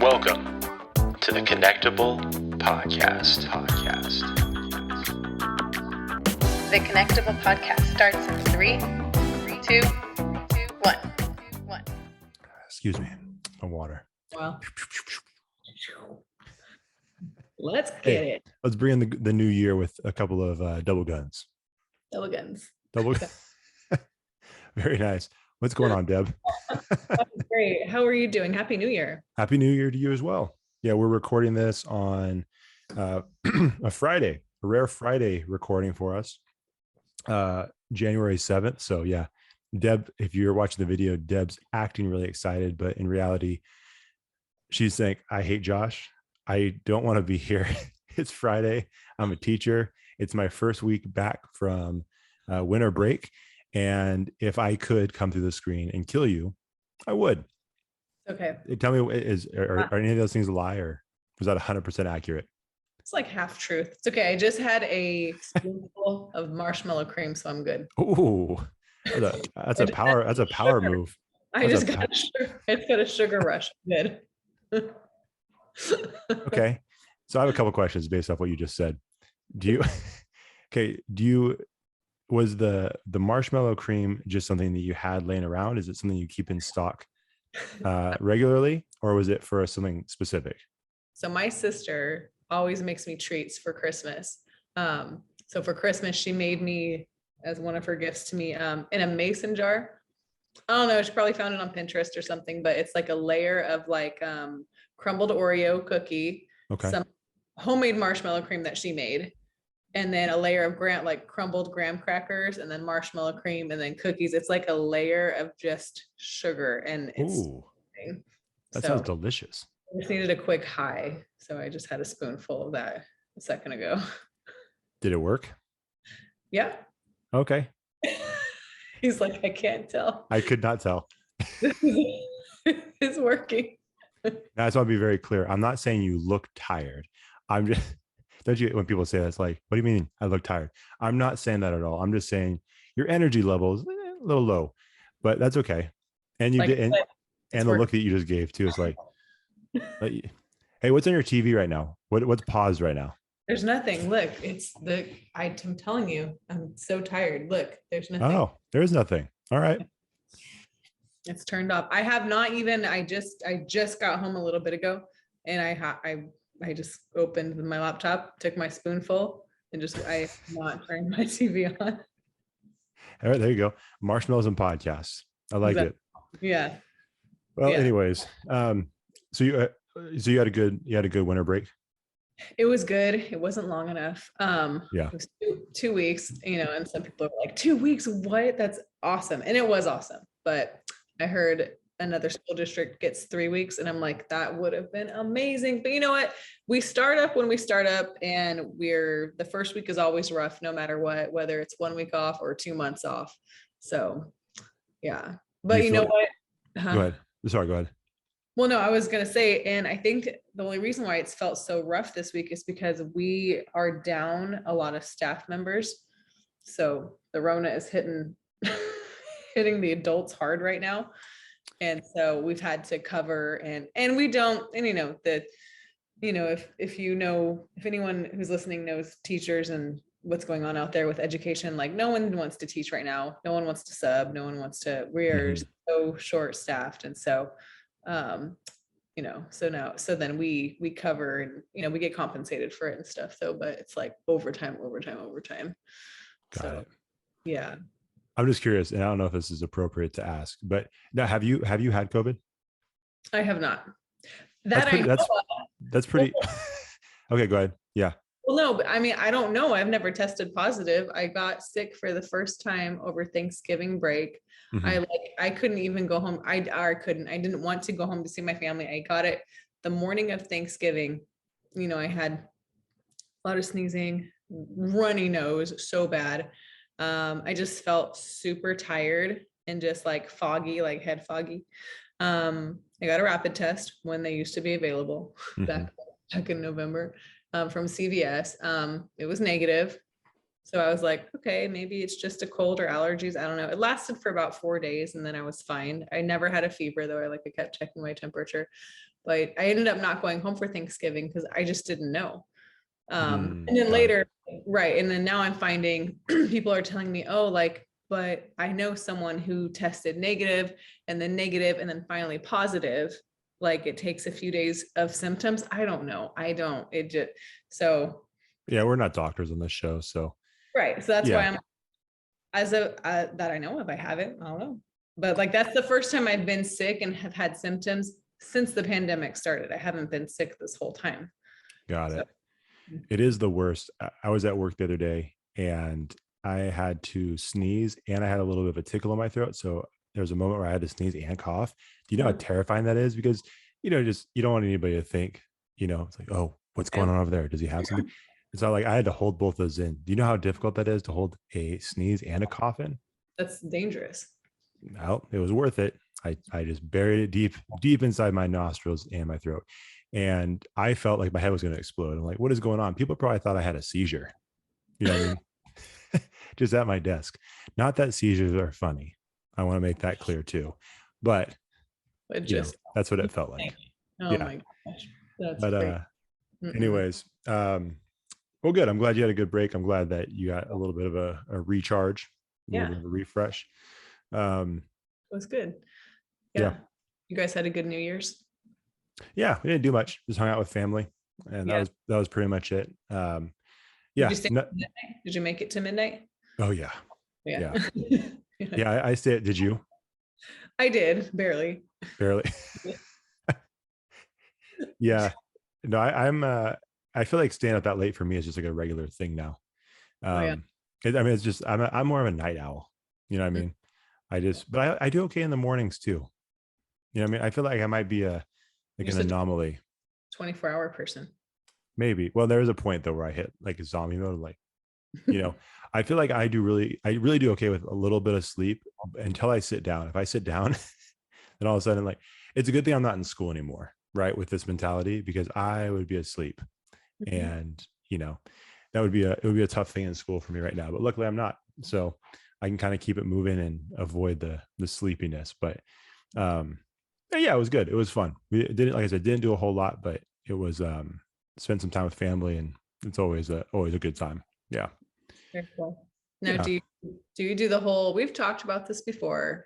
Welcome to the Connectable Podcast. The Connectable Podcast starts in 3, 2, 1. Excuse me, my water. Well, let's get it. Let's bring in the new year with a couple of double guns. Double guns. Very nice. What's going on, Deb? Great. How are you doing? Happy New Year. Happy New Year to you as well. Yeah, we're recording this on a Friday, a rare Friday recording for us, January 7th. So yeah, Deb, if you're watching the video, Deb's acting really excited, but in reality, she's saying, I hate Josh. I don't want to be here. It's Friday. I'm a teacher. It's my first week back from winter break. And if I could come through the screen and kill you, I would. Okay. Tell me, are any of those things a lie, or was that 100% accurate? It's like half truth. It's okay. I just had a spoonful of marshmallow cream, so I'm good. Ooh, that's a power move. I just got a sugar rush. Good. Okay. So I have a couple questions based off what you just said. Was the marshmallow cream just something that you had laying around? Is it something you keep in stock regularly, or was it for something specific? So my sister always makes me treats for Christmas. So for Christmas, she made me, as one of her gifts to me, in a mason jar. I don't know, she probably found it on Pinterest or something, but it's like a layer of like crumbled Oreo cookie, some homemade marshmallow cream that she made, and then a layer of crumbled graham crackers, and then marshmallow cream, and then cookies. It's like a layer of just sugar, and it's sounds delicious. I just needed a quick high, so I just had a spoonful of that a second ago. Did it work? Yeah. Okay. He's like, I can't tell. I could not tell. It's working. I just want to be very clear. I'm not saying you look tired. I'm just, don't you, when people say that, it's like, what do you mean I look tired? I'm not saying that at all. I'm just saying your energy level is a little low, but that's okay. And you like, did, and the look that you just gave too is like, hey, what's on your TV right now? What's paused right now? There's nothing. Look, I'm telling you, I'm so tired. Look, there's nothing. Oh, there's nothing. All right. It's turned off. I have not even, I just got home a little bit ago, and I just opened my laptop, took my spoonful, and I not turned my TV on. All right, there you go. Marshmallows and podcasts. I like it. Yeah. Well, anyways, so you had a good winter break. It was good. It wasn't long enough. It was 2 weeks, and some people are like, 2 weeks, what? That's awesome. And it was awesome. But I heard another school district gets 3 weeks, and I'm like, that would have been amazing. But you know what? We start up when we start up, and the first week is always rough, no matter what, whether it's 1 week off or 2 months off. So yeah. But you know what? Go ahead. Sorry, go ahead. Well, no, I was going to say, and I think the only reason why it's felt so rough this week is because we are down a lot of staff members. So the Rona is hitting the adults hard right now. And so we've had to cover and we don't, and if anyone who's listening knows teachers and what's going on out there with education, like no one wants to teach right now. No one wants to sub. No one wants to, we're so short staffed. And so, so then we cover and, we get compensated for it and stuff. So, but it's like overtime. Got it. Yeah. I'm just curious, and I don't know if this is appropriate to ask, but now have you had COVID? I have not. That's pretty. Okay, go ahead. Yeah. Well, no, but I mean, I don't know. I've never tested positive. I got sick for the first time over Thanksgiving break. Mm-hmm. I couldn't even go home. I didn't want to go home to see my family. I got it the morning of Thanksgiving. I had a lot of sneezing, runny nose, so bad. I just felt super tired and just like foggy, like head foggy. I got a rapid test when they used to be available back in November from CVS. It was negative. So I was like, okay, maybe it's just a cold or allergies. I don't know. It lasted for about 4 days and then I was fine. I never had a fever though. I kept checking my temperature. but I ended up not going home for Thanksgiving because I just didn't know. And then got it. later, right. And then now I'm finding people are telling me, oh, like, but I know someone who tested negative and then finally positive. Like it takes a few days of symptoms. I don't know. It just, so. Yeah, we're not doctors on this show, so. Right. So that's Yeah. why I'm, that I know of, I haven't, I don't know. But like, that's the first time I've been sick and have had symptoms since the pandemic started. I haven't been sick this whole time. Got So. it. It is the worst. I was at work the other day and I had to sneeze and I had a little bit of a tickle in my throat. So there was a moment where I had to sneeze and cough. Do you know how terrifying that is? Because, just, you don't want anybody to think, it's like, oh, what's going on over there? Does he have something? It's not like I had to hold both those in. Do you know how difficult that is to hold a sneeze and a cough in? That's dangerous. Well, it was worth it. I just buried it deep inside my nostrils and my throat. And I felt like my head was going to explode. I'm like, what is going on? People probably thought I had a seizure. You know what I mean? Just at my desk. Not that seizures are funny. I want to make that clear too. But that's what it felt like. Oh my gosh. That's but anyways, well, good. I'm glad you had a good break. I'm glad that you got a little bit of a recharge, a little bit of a refresh. It was good. Yeah. You guys had a good New Year's? Yeah, we didn't do much. Just hung out with family, and that was pretty much it. Did you stay midnight? Did you make it to midnight? Oh yeah. Yeah. I stayed. Did you? I did, barely. Yeah. No, I feel like staying up that late for me is just like a regular thing now. It's just I'm more of a night owl. You know what I mean? But I do okay in the mornings too. You know what I mean? I feel like I might be an anomaly. 24-hour person. Maybe. Well, there is a point though where I hit like a zombie mode. Like, I feel like I really do okay with a little bit of sleep until I sit down. If I sit down, then all of a sudden, like, it's a good thing I'm not in school anymore, right? With this mentality, because I would be asleep, and that would be a tough thing in school for me right now. But luckily, I'm not, so I can kind of keep it moving and avoid the sleepiness. But yeah, it was good. It was fun. We didn't, like I said, didn't do a whole lot, but it was spend some time with family, and it's always a good time. Yeah. Very cool. Now, do you do the whole? We've talked about this before.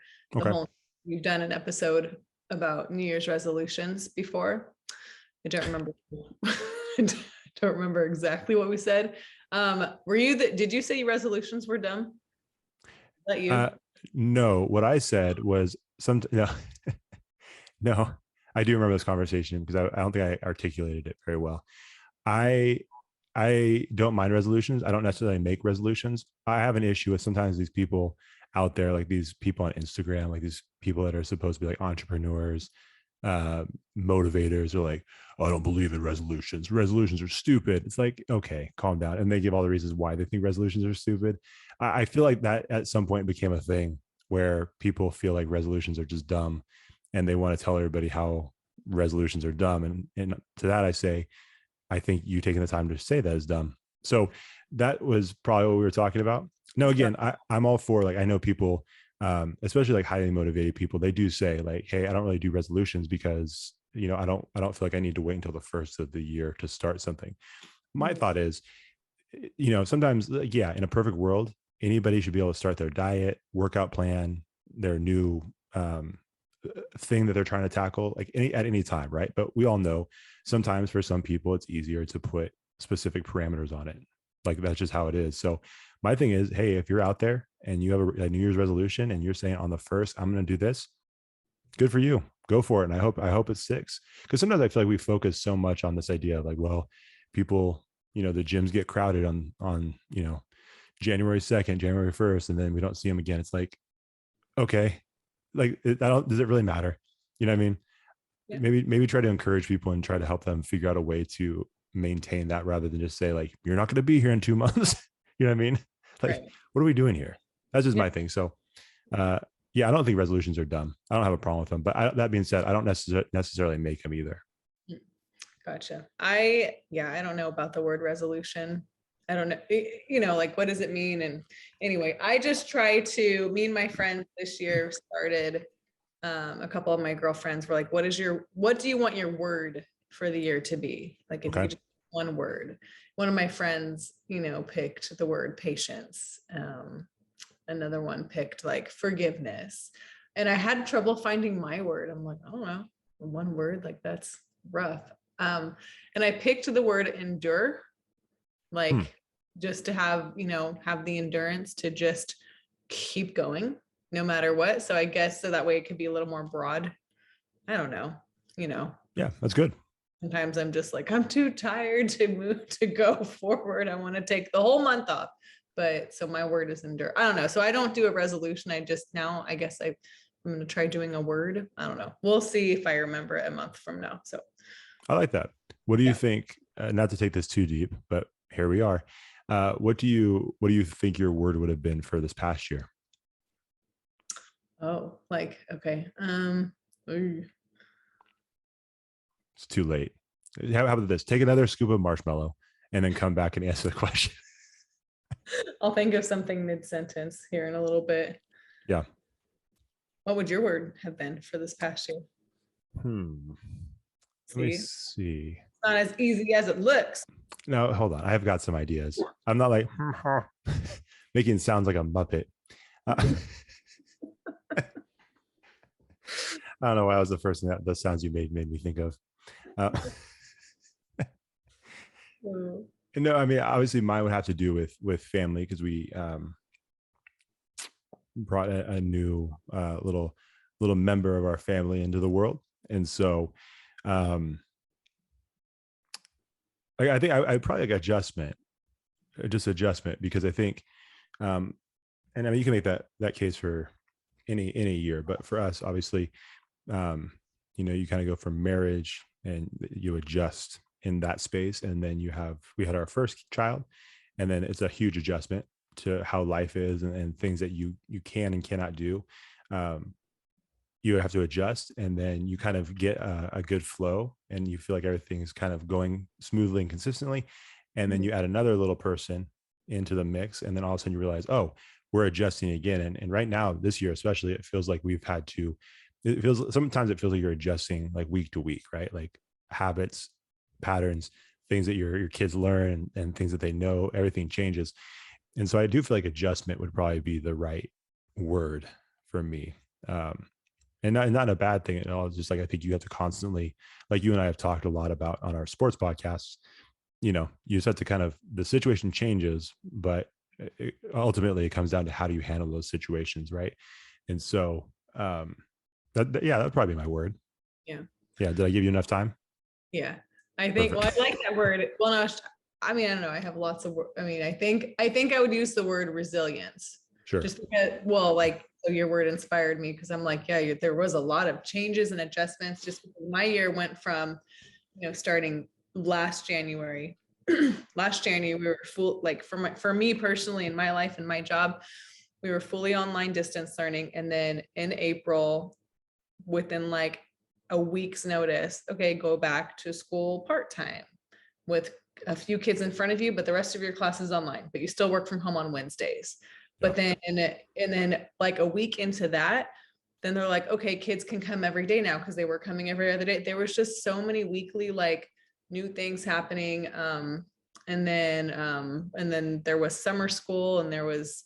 You've done an episode about New Year's resolutions before. I don't remember. I don't remember exactly what we said. Did you say resolutions were dumb? Is that you? No. What I said was no. I do remember this conversation because I don't think I articulated it very well. I don't mind resolutions. I don't necessarily make resolutions. I have an issue with sometimes these people out there, like these people on Instagram, like these people that are supposed to be like entrepreneurs, motivators, are like, oh, I don't believe in resolutions. Resolutions are stupid. It's like, okay, calm down. And they give all the reasons why they think resolutions are stupid. I feel like that at some point became a thing where people feel like resolutions are just dumb, and they want to tell everybody how resolutions are dumb. And to that I say, I think you taking the time to say that is dumb. So that was probably what we were talking about. No, again, I'm all for, like, I know people, especially like highly motivated people, they do say like, hey, I don't really do resolutions because, I don't feel like I need to wait until the first of the year to start something. My thought is, sometimes, like, yeah, in a perfect world, anybody should be able to start their diet, workout plan, their new thing that they're trying to tackle, like at any time, right? But we all know sometimes for some people it's easier to put specific parameters on it. Like, that's just how it is. So my thing is, hey, if you're out there and you have a New Year's resolution and you're saying on the first, I'm going to do this, good for you. Go for it. And I hope it sticks. Because sometimes I feel like we focus so much on this idea of like, well, people, the gyms get crowded on January 2nd, January 1st, and then we don't see them again. It's like, okay, like, does it really matter? You know what I mean? Yeah. Maybe try to encourage people and try to help them figure out a way to maintain that, rather than just say like, you're not going to be here in 2 months. You know what I mean? Like, right. What are we doing here? That's just my thing. So, yeah, I don't think resolutions are dumb. I don't have a problem with them. But that being said, I don't necessarily make them either. Gotcha. I don't know about the word resolution. I don't know, like, what does it mean? And anyway, I just try to, me and my friends this year started a couple of my girlfriends were like, what do you want your word for the year to be? Like if you could just one word. One of my friends, picked the word patience. Another one picked like forgiveness. And I had trouble finding my word. I'm like, I don't know, one word, like that's rough. And I picked the word endure, like just to have the endurance to just keep going no matter what. So I guess so that way it could be a little more broad. I don't know, Yeah, that's good. Sometimes I'm just like, I'm too tired to go forward. I want to take the whole month off. But so my word is endure. I don't know. So I don't do a resolution. I guess I'm going to try doing a word. I don't know. We'll see if I remember it a month from now. So I like that. What do you think, not to take this too deep, but here we are. What do you think your word would have been for this past year? Oh, like, okay. It's too late. How about this? Take another scoop of marshmallow and then come back and answer the question. I'll think of something mid-sentence here in a little bit. Yeah. What would your word have been for this past year? Let me see. It's not as easy as it looks. No, hold on. I have got some ideas. I'm not like making sounds like a Muppet. I don't know why I was the first thing that the sounds you made me think of. No, I mean, obviously mine would have to do with family, because we brought a new little member of our family into the world. And so I think I probably like adjustment, because I think and I mean, you can make that case for any year, but for us, obviously, you kind of go from marriage and you adjust in that space. And then we had our first child, and then it's a huge adjustment to how life is and things that you can and cannot do. You have to adjust, and then you kind of get a good flow, and you feel like everything is kind of going smoothly and consistently. And then you add another little person into the mix, and then all of a sudden you realize, oh, we're adjusting again. And right now, this year especially, it feels like sometimes it feels like you're adjusting like week to week, right? Like habits, patterns, things that your kids learn, and things that they know, everything changes. And so I do feel like adjustment would probably be the right word for me. And not a bad thing at all. It's just like, I think you have to constantly, like you and I have talked a lot about on our sports podcasts, you just have to kind of, the situation changes, but ultimately it comes down to how do you handle those situations, right? And so that'd probably be my word. Yeah. Did I give you enough time? Yeah, I think. Perfect. Well, I like that word. Well, no, I mean, I don't know. I have lots of words. I mean, I think I would use the word resilience. Sure. Just because, so your word inspired me, because I'm like, yeah, there was a lot of changes and adjustments. Just because my year went from, starting last January. Last January we were full, like for me personally in my life and my job, we were fully online distance learning, and then in April, within like a week's notice, okay, go back to school part-time with a few kids in front of you, but the rest of your class is online, but you still work from home on Wednesdays. But then, and then like a week into that, then they're like, okay, kids can come every day now, because they were coming every other day. There was just so many weekly, like new things happening. And then there was summer school, and there was,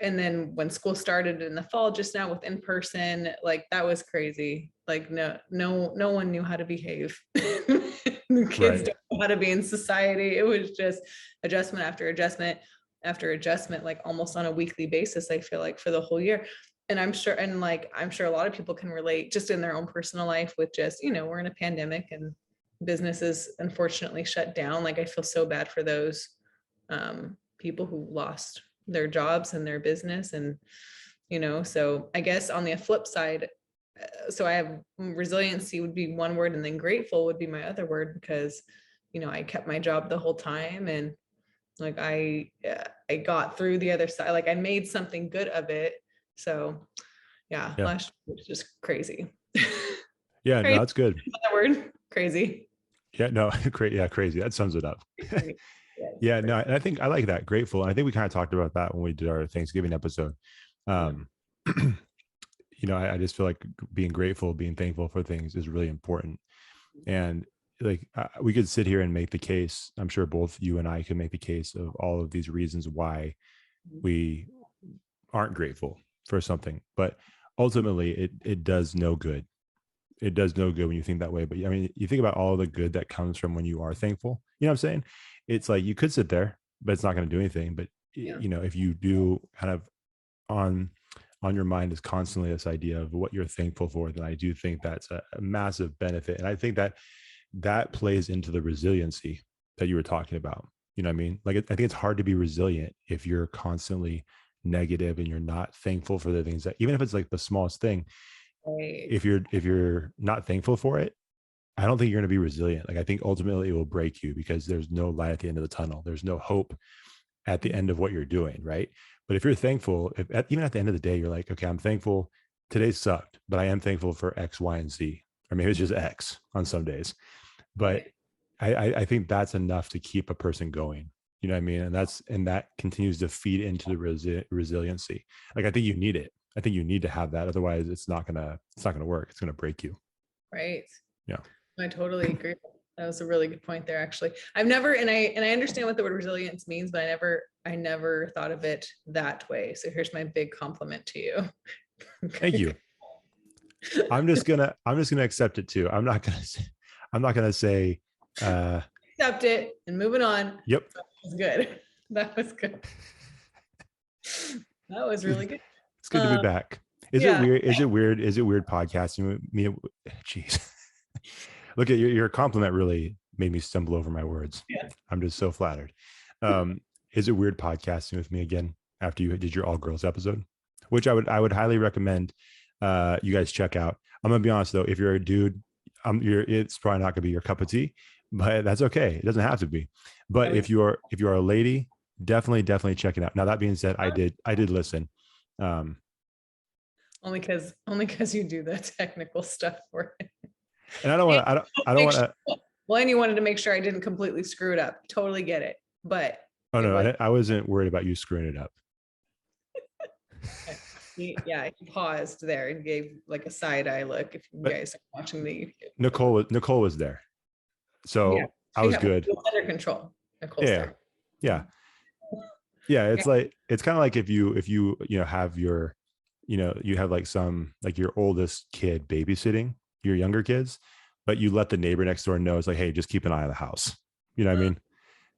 and then when school started in the fall, just now with in-person, like that was crazy. Like no one knew how to behave. The kids don't know how to be in society. It was just adjustment after adjustment after adjustment, like almost on a weekly basis, I feel like, for the whole year. And I'm sure a lot of people can relate just in their own personal life with just, we're in a pandemic and businesses unfortunately shut down. Like I feel so bad for those people who lost their jobs and their business. And, so I guess on the flip side, so I have resiliency would be one word, and then grateful would be my other word, because, I kept my job the whole time, and like I got through the other side, like I made something good of it. So yeah. Last year was just crazy. Yeah, crazy. No, that's good. That word, crazy. Yeah, no, great. Yeah, crazy. That sums it up. Yeah, no, and I think I like that, grateful. And I think we kind of talked about that when we did our Thanksgiving episode. I just feel like being grateful, being thankful for things is really important. And like we could sit here and make the case. I'm sure both you and I can make the case of all of these reasons why we aren't grateful for something, but ultimately it does no good. It does no good when you think that way. But I mean, you think about all the good that comes from when you are thankful. You know what I'm saying? It's like you could sit there, but it's not going to do anything. But if you do kind of on your mind is constantly this idea of what you're thankful for, then I do think that's a massive benefit. And I think that plays into the resiliency that you were talking about. You know what I mean? Like, I think it's hard to be resilient if you're constantly negative and you're not thankful for the things that, even if it's like the smallest thing, Right. if you're not thankful for it, I don't think you're going to be resilient. Like, I think ultimately it will break you because there's no light at the end of the tunnel. There's no hope at the end of what you're doing. Right. But if you're thankful, even at the end of the day, you're like, okay, I'm thankful. Today sucked, but I am thankful for X, Y, and Z, or maybe it's just X on some days. But I think that's enough to keep a person going. You know what I mean? And that continues to feed into the resiliency. Like, I think you need it. I think you need to have that. Otherwise it's not gonna work. It's gonna break you. Right. Yeah. I totally agree. That was a really good point there, actually. I've never, and I understand what the word resilience means, but I never thought of it that way. So here's my big compliment to you. Thank you. I'm just gonna accept it too. I'm not gonna say Accept it and moving on. Yep. That was good. That was good. That was really good. It's good to be back. Is it weird? Is it weird podcasting with me? Jeez. Look at your compliment really made me stumble over my words. Yeah. I'm just so flattered. Is it weird podcasting with me again after you did your all girls episode, which I would highly recommend you guys check out. I'm gonna be honest though, if you're a dude, it's probably not gonna be your cup of tea, but that's okay. It doesn't have to be. But if you are a lady, definitely check it out. Now that being said, I did listen. Only because you do the technical stuff for it. And I don't want to. Well, and you wanted to make sure I didn't completely screw it up. Totally get it. But I wasn't worried about you screwing it up. he paused there and gave like a side eye look. If you guys are watching the YouTube. Nicole was there, so yeah, I was good. Under control. Nicole's there. Yeah. It's like, it's kind of like if you have your, you have like your oldest kid babysitting your younger kids, but you let the neighbor next door know, it's like, hey, just keep an eye on the house. You know what I mean?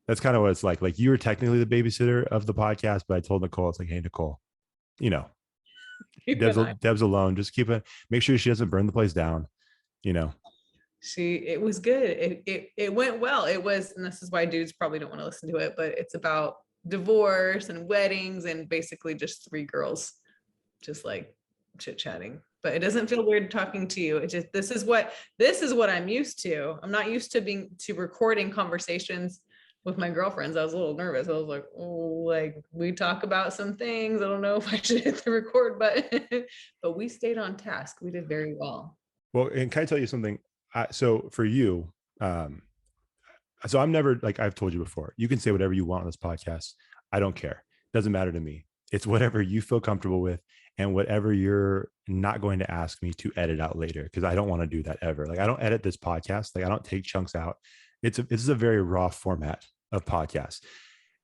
That's kind of what it's like. Like, you were technically the babysitter of the podcast, but I told Nicole, it's like, hey, Nicole, Deb's alone. Just make sure she doesn't burn the place down. It was good. It went well. It was, and this is why dudes probably don't want to listen to it, but it's about divorce and weddings and basically just three girls just like chit-chatting. But it doesn't feel weird talking to you. It just, this is what I'm used to. I'm not used to recording conversations with my girlfriends. I was a little nervous. I was like, oh, like, we talk about some things. I don't know if I should hit the record button. But we stayed on task. We did very well. Well, and can I tell you something? So for you, so I'm never, like I've told you before, you can say whatever you want on this podcast. I don't care. Doesn't matter to me. It's whatever you feel comfortable with and whatever you're not going to ask me to edit out later, because I don't want to do that ever. Like, I don't edit this podcast. Like, I don't take chunks out. This is a very raw format of podcast.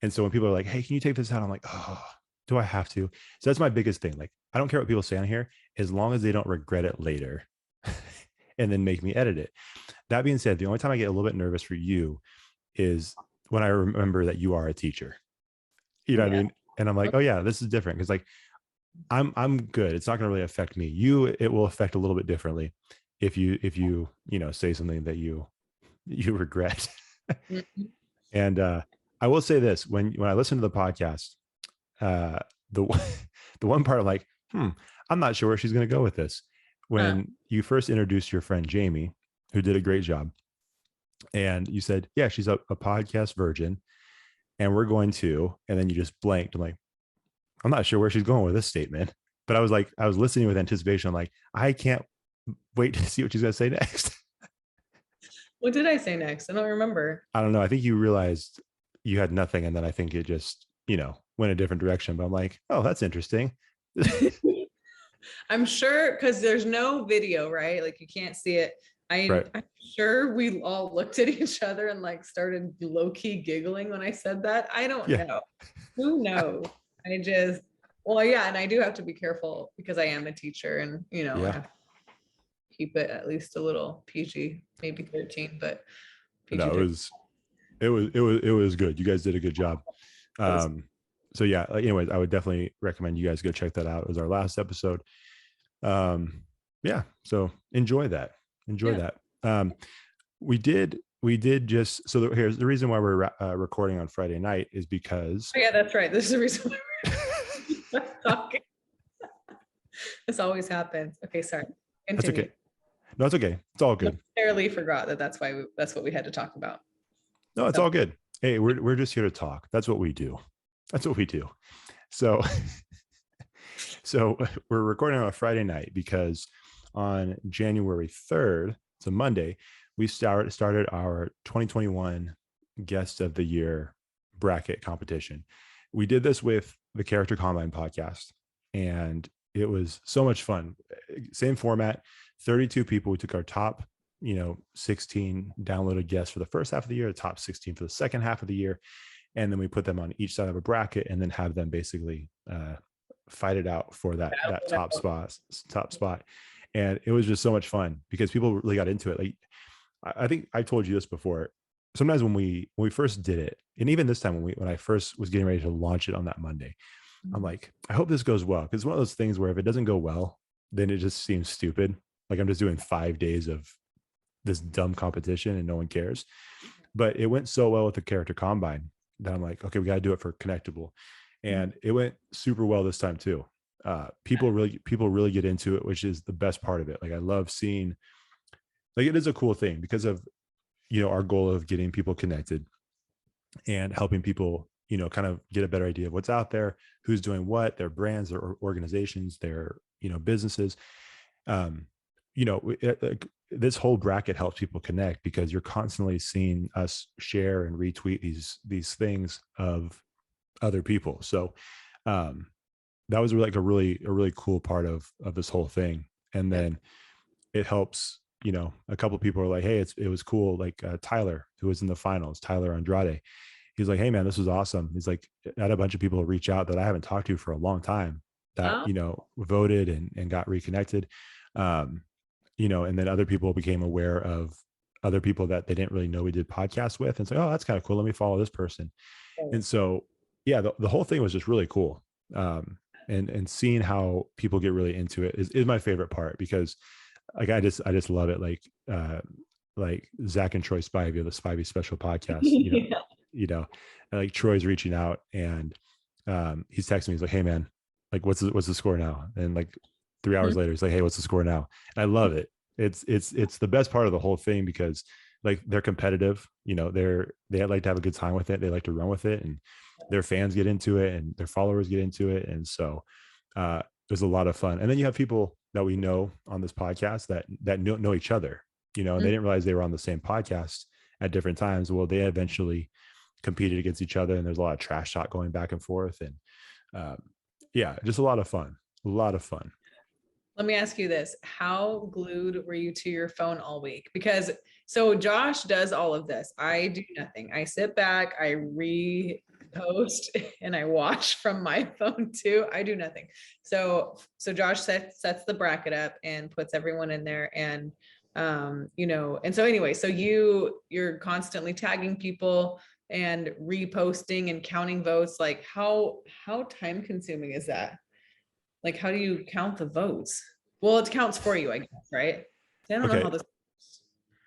And so when people are like, hey, can you take this out? I'm like, oh, do I have to? So that's my biggest thing. Like, I don't care what people say on here, as long as they don't regret it later and then make me edit it. That being said, the only time I get a little bit nervous for you is when I remember that you are a teacher. You know what I mean? And I'm like, oh yeah, this is different. Cause like, I'm good. It's not going to really affect me. It will affect a little bit differently if you say something that you regret. Mm-hmm. And I will say this, when I listen to the podcast, the one part I'm like, I'm not sure where she's going to go with this. When you first introduced your friend Jamie, who did a great job, and you said, yeah, she's a podcast virgin, and we're going to, and then you just blanked. I'm like, I'm not sure where she's going with this statement. But I was listening with anticipation. I'm like, I can't wait to see what she's going to say next. What did I say next? I don't remember. I don't know. I think you realized you had nothing. And then I think it just, went a different direction. But I'm like, oh, that's interesting. I'm sure, because there's no video, right? Like you can't see it. I'm sure we all looked at each other and like started low-key giggling when I said that. I don't know. Who knows? Well, yeah, and I do have to be careful because I am a teacher, and I have to keep it at least a little PG, maybe 13, but PG. No, it was good. You guys did a good job. So yeah, anyways, I would definitely recommend you guys go check that out. It was our last episode. Yeah, so enjoy that. We did just, so here's the reason why we're recording on Friday night is because that's right. This is the reason why we're talking. This always happens. Okay, sorry. Continue. That's okay. No, it's okay. It's all good. I barely forgot that's what we had to talk about. No, it's all good. Hey, we're just here to talk. That's what we do. So so we're recording on a Friday night because on January 3rd, it's a Monday, we started our 2021 Guest of the Year bracket competition. We did this with the Character Combine podcast, and it was so much fun. Same format, 32 people. We took our top 16 downloaded guests for the first half of the year, the top 16 for the second half of the year, and then we put them on each side of a bracket and then have them basically fight it out for that top spot. And it was just so much fun because people really got into it. Like, I think I told you this before. Sometimes when we first did it, and even this time when I first was getting ready to launch it on that Monday, I'm like, I hope this goes well, because it's one of those things where if it doesn't go well, then it just seems stupid. Like I'm just doing 5 days of this dumb competition and no one cares. But it went so well with the Character Combine that I'm like, okay, we got to do it for Connectable, and it went super well this time too. People really get into it, which is the best part of it. Like I love seeing, like it is a cool thing because of our goal of getting people connected and helping people kind of get a better idea of what's out there, who's doing what, their brands, their organizations, their businesses. This whole bracket helps people connect because you're constantly seeing us share and retweet these things of other people. So that was like a really cool part of this whole thing. And then it helps, a couple of people are like, hey, it was cool. Like Tyler, who was in the finals, Tyler Andrade. He's like, hey man, this was awesome. He's like, I had a bunch of people reach out that I haven't talked to for a long time that, voted and got reconnected. And then other people became aware of other people that they didn't really know we did podcasts with, and say, oh, that's kind of cool. Let me follow this person. And so, yeah, the whole thing was just really cool. And seeing how people get really into it is my favorite part, because like, I just love it. Like Zach and Troy Spivey, the Spivey Special Podcast, and like Troy's reaching out and he's texting me. He's like, hey man, like what's the score now? And like 3 hours later, he's like, hey, what's the score now? And I love it. It's the best part of the whole thing because like they're competitive, they like to have a good time with it. They like to run with it, and their fans get into it and their followers get into it. And so there's a lot of fun. And then you have people that we know on this podcast that know each other, and they didn't realize they were on the same podcast at different times. Well, they eventually competed against each other, and there's a lot of trash talk going back and forth. And just a lot of fun. Let me ask you this. How glued were you to your phone all week? Because so Josh does all of this. I do nothing. I sit back, I repost, and I watch from my phone too. I do nothing. So Josh sets the bracket up and puts everyone in there. And, and so anyway, so you're constantly tagging people and reposting and counting votes. Like how time consuming is that? Like, how do you count the votes? Well, it counts for you, I guess, right? I don't know how this works.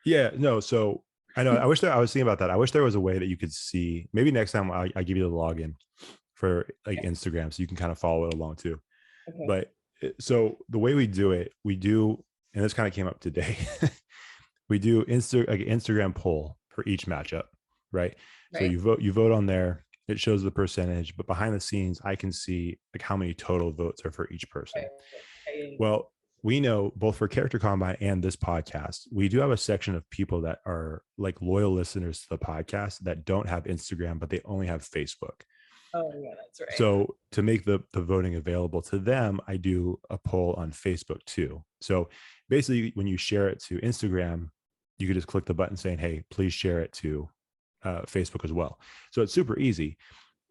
Yeah, no. So I know, I was thinking about that. I wish there was a way that you could see, maybe next time I give you the login for like Instagram, so you can kind of follow it along too. Okay. But so the way we do it, and this kind of came up today, we do Instagram poll for each matchup, right? So you vote on there. It shows the percentage, but behind the scenes, I can see like how many total votes are for each person. Right. Well, we know both for Character Combine and this podcast, we do have a section of people that are like loyal listeners to the podcast that don't have Instagram, but they only have Facebook. Oh yeah, that's right. So to make the voting available to them, I do a poll on Facebook too. So basically, when you share it to Instagram, you could just click the button saying, "Hey, please share it to Facebook as well." So it's super easy.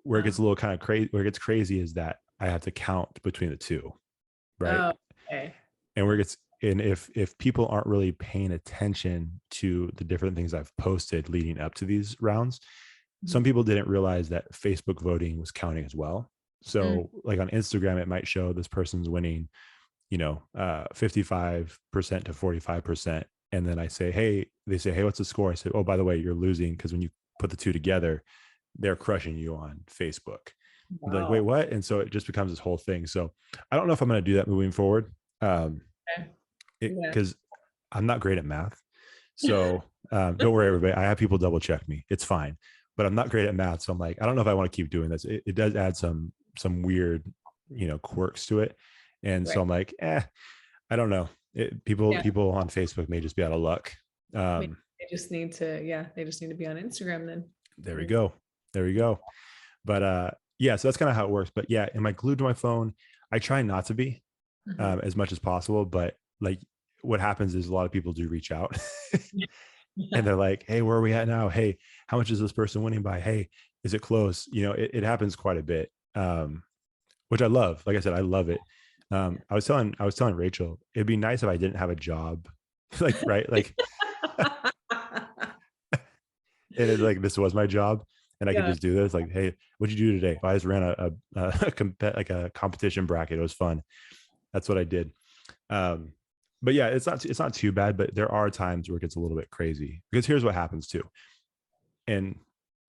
Where it gets a little kind of crazy, where it gets crazy is that I have to count between the two, right? Oh, okay. And where it gets, and if people aren't really paying attention to the different things I've posted leading up to these rounds, some people didn't realize that Facebook voting was counting as well. So like on Instagram, it might show this person's winning, 55% to 45%. And then I say, hey, they say, hey, what's the score? I said, oh, by the way, you're losing, because when you put the two together, they're crushing you on Facebook. Wow. Like, wait, what? And so it just becomes this whole thing. So I don't know if I'm going to do that moving forward. Because I'm not great at math. So don't worry, everybody. I have people double check me. It's fine. But I'm not great at math. So I'm like, I don't know if I want to keep doing this. It does add some weird, quirks to it. And so I'm like, I don't know. People on Facebook may just be out of luck. They just need to be on Instagram then. There we go. But so that's kind of how it works. But yeah, am I glued to my phone? I try not to be as much as possible. But like what happens is a lot of people do reach out and they're like, hey, where are we at now? Hey, how much is this person winning by? Hey, is it close? It happens quite a bit, which I love. Like I said, I love it. I was telling Rachel, it'd be nice if I didn't have a job, right? And it's like, this was my job and I could just do this. Like, hey, what'd you do today? I just ran a competition bracket. It was fun. That's what I did. But yeah, it's not too bad, but there are times where it gets a little bit crazy, because here's what happens too. And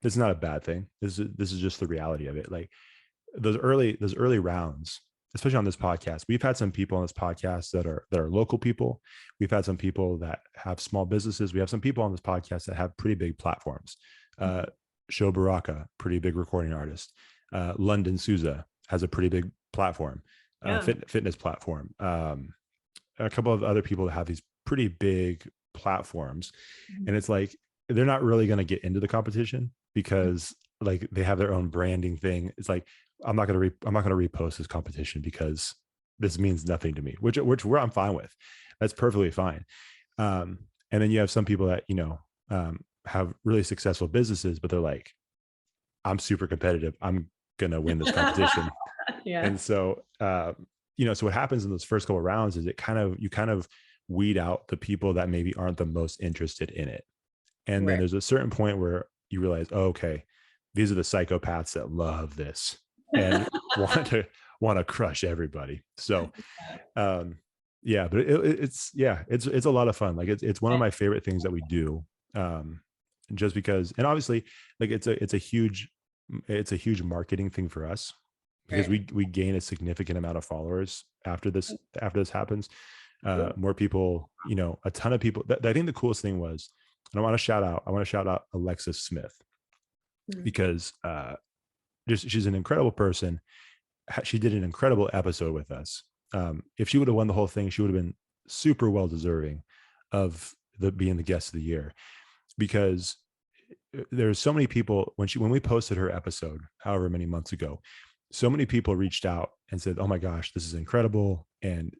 this is not a bad thing. This is just the reality of it. Like those early rounds, especially on this podcast, we've had some people on this podcast that are local people. We've had some people that have small businesses. We have some people on this podcast that have pretty big platforms. Sho Baraka, pretty big recording artist. London Souza has a pretty big platform, fitness platform. A couple of other people that have these pretty big platforms, and it's like, they're not really going to get into the competition because like they have their own branding thing. It's like, I'm not going to repost this competition because this means nothing to me, which I'm fine with. That's perfectly fine. And then you have some people that, have really successful businesses, but they're like, I'm super competitive. I'm going to win this competition. And so, so what happens in those first couple of rounds is you kind of weed out the people that maybe aren't the most interested in it. And then there's a certain point where you realize, oh, okay, these are the psychopaths that love this and want to crush everybody. So, but it's a lot of fun. Like it's one of my favorite things that we do. Just because, and obviously like it's a huge marketing thing for us, because we gain a significant amount of followers after this happens. More people, a ton of people. I think the coolest thing was, and I want to shout out Alexis Smith, because she's an incredible person. She did an incredible episode with us. If she would have won the whole thing, she would have been super well deserving of being the guest of the year, because there's so many people when we posted her episode, however many months ago, so many people reached out and said, oh my gosh, this is incredible. And,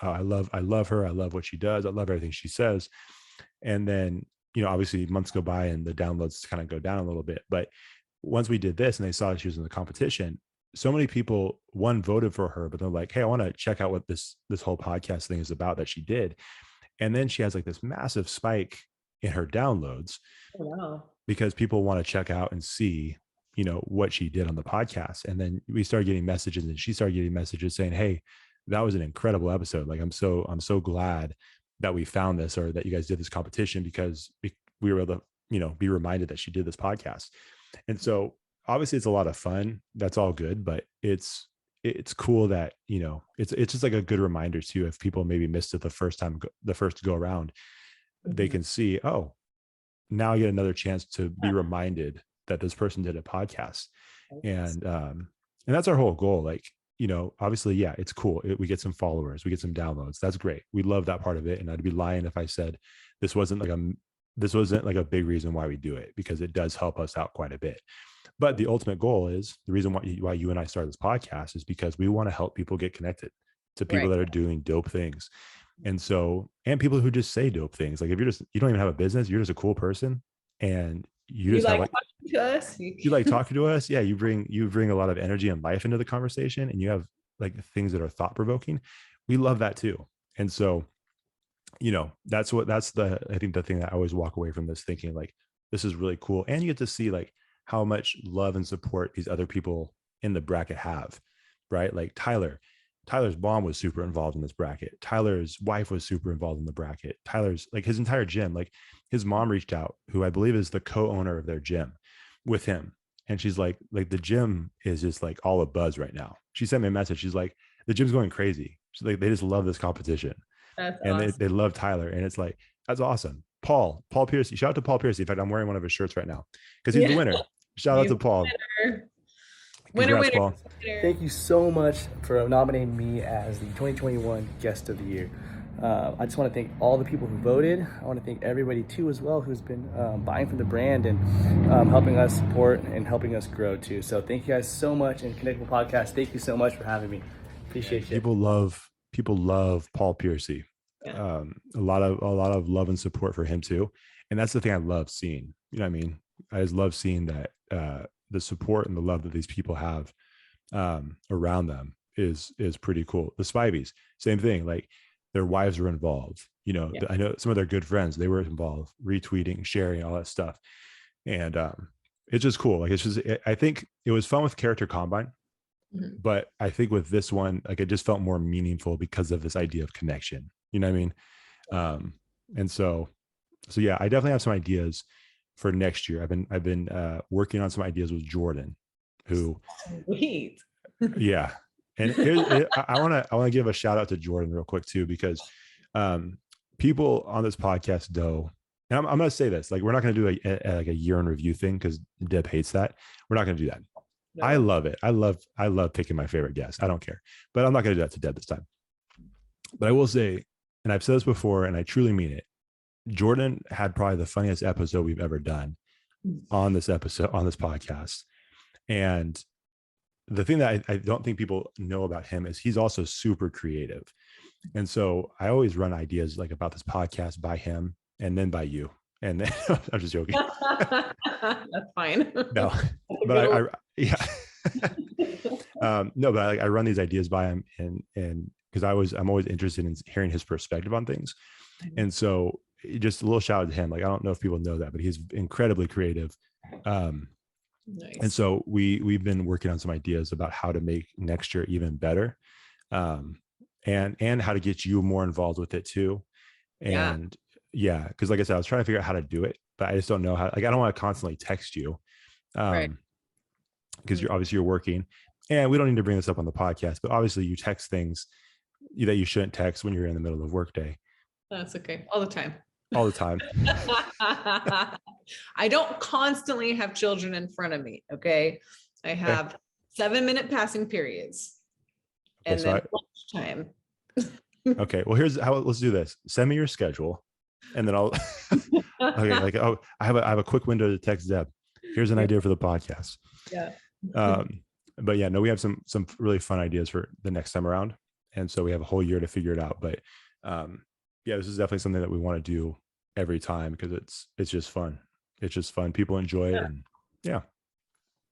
I love her. I love what she does. I love everything she says. And then, obviously months go by and the downloads kind of go down a little bit. But once we did this and they saw that she was in the competition, so many people, voted for her, but they're like, hey, I want to check out what this whole podcast thing is about that she did. And then she has like this massive spike in her downloads. Wow. Because people want to check out and see, what she did on the podcast. And then we started getting messages, and she started getting messages saying, hey, that was an incredible episode. Like, I'm so glad that we found this, or that you guys did this competition, because we were able to, be reminded that she did this podcast. And so obviously it's a lot of fun. That's all good, but it's cool that, it's just like a good reminder too. If people maybe missed it the first go around, they can see, oh, now I get another chance to be reminded that this person did a podcast. And that's our whole goal. Like, obviously, it's cool. We get some followers, we get some downloads. That's great. We love that part of it. And I'd be lying if I said this wasn't like a big reason why we do it, because it does help us out quite a bit. But the ultimate goal is the reason why you and I started this podcast is because we want to help people get connected to people that are doing dope things. And so, and people who just say dope things. Like if you don't even have a business, you're just a cool person and you just have talking to us. You like talking to us. Yeah. You bring a lot of energy and life into the conversation, and you have like things that are thought provoking. We love that too. And so, I think the thing that I always walk away from this thinking like, this is really cool. And you get to see like how much love and support these other people in the bracket have, right? Like Tyler's mom was super involved in this bracket. Tyler's wife was super involved in the bracket. Tyler's like his entire gym, like his mom reached out, who I believe is the co-owner of their gym, with him. And she's like the gym is just like all a buzz right now. She sent me a message. She's like, the gym's going crazy. She's like, they just love this competition. That's and awesome. they love Tyler. And it's like, that's awesome. Paul Piercy, shout out to Paul Piercy. In fact, I'm wearing one of his shirts right now because he's the winner. Shout out to Paul. Winner. Paul. Thank you so much for nominating me as the 2021 Guest of the Year. I just want to thank all the people who voted. I want to thank everybody too as well who's been buying from the brand and helping us support and helping us grow too. So thank you guys so much. And Connectable Podcast, thank you so much for having me. Appreciate it. People love Paul Piercy. Yeah. A lot of love and support for him too. And that's the thing I love seeing. You know what I mean? I just love seeing that the support and the love that these people have around them is pretty cool. The Spivies, same thing. Like their wives were involved. I know some of their good friends, they were involved, retweeting, sharing, all that stuff. And it's just cool. Like I think it was fun with Character Combine, but I think with this one, like it just felt more meaningful because of this idea of connection. You know what I mean? And so yeah, I definitely have some ideas for next year. I've been working on some ideas with Jordan, who Sweet. yeah. And I want to give a shout out to Jordan real quick too, because people on this podcast know, and I'm going to say this, like, we're not going to do like a year in review thing because Deb hates that. We're not going to do that. No. I love it. I love picking my favorite guests. I don't care, but I'm not going to do that to Deb this time. But I will say, and I've said this before, and I truly mean it, Jordan had probably the funniest episode we've ever done on this podcast. And the thing that I don't think people know about him is he's also super creative. And so I always run ideas like about this podcast by him and then by you. And then I'm just joking. That's fine. No, but no, but I run these ideas by him and because I'm always interested in hearing his perspective on things. And so just a little shout out to him. Like, I don't know if people know that, but he's incredibly creative. Nice. And so we've been working on some ideas about how to make next year even better. And how to get you more involved with it too. And yeah, because like I said, I was trying to figure out how to do it, but I just don't know how. Like, I don't want to constantly text you, because you're working, and we don't need to bring this up on the podcast, but obviously you text things that you shouldn't text when you're in the middle of workday. That's okay. All the time. I don't constantly have children in front of me. Okay. I have 7-minute passing periods and then lunchtime. Okay. Well, let's do this. Send me your schedule and then I'll, okay. Like, oh, I have a quick window to text Deb. Here's an idea for the podcast. Yeah. But yeah, no, we have some really fun ideas for the next time around. And so we have a whole year to figure it out. But yeah, this is definitely something that we want to do every time because it's just fun. It's just fun. People enjoy it. And yeah.